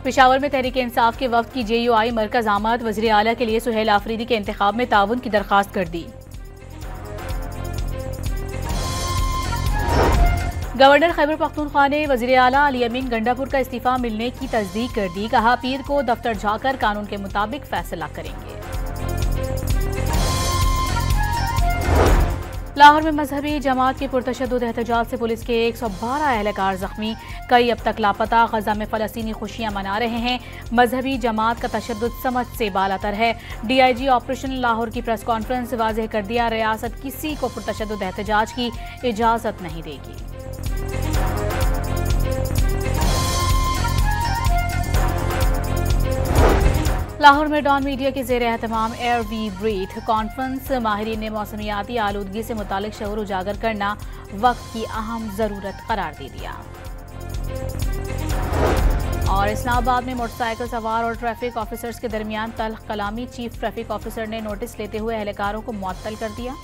पेशावर में तहरीक इंसाफ के वफ्द की JUI मरकज आमद, वज़ीर आला के लिए सुहेल आफरीदी के इंतखाब में ताउन की दरख्वास्त कर दी। गवर्नर खैबर पख्तूनख्वा ने वज़ीर आला अली अमीन गंडापुर का इस्तीफा मिलने की तस्दीक कर दी। कहा, पीर को दफ्तर जाकर कानून के मुताबिक फैसला करेंगे। लाहौर में मजहबी जमात के पुरतशद्दुद एहतजाज से पुलिस के 112 एहलकार जख्मी, कई अब तक लापता। गजा में फलस्तीनी खुशियां मना रहे हैं। मजहबी जमात का तशद्दुद समझ से बालातर है। DIG ऑपरेशन लाहौर की प्रेस कॉन्फ्रेंस वाज़ेह कर दिया, रियासत किसी को पुरतशद्दुद एहतजाज की इजाजत नहीं देगी। लाहौर में डॉन मीडिया के ज़ेर एहतमाम एयर वी ब्रीथ कॉन्फ्रेंस, माहिरीन ने मौसमियाती आलूदगी से मुतालिक शऊर उजागर करना वक्त की अहम ज़रूरत करार दे दिया। और इस्लामाबाद में मोटरसाइकिल सवार और ट्रैफिक ऑफिसर्स के दरमियान तल्ख कलामी, चीफ ट्रैफिक ऑफिसर ने नोटिस लेते हुए एहलकारों को मुअत्तल कर दिया।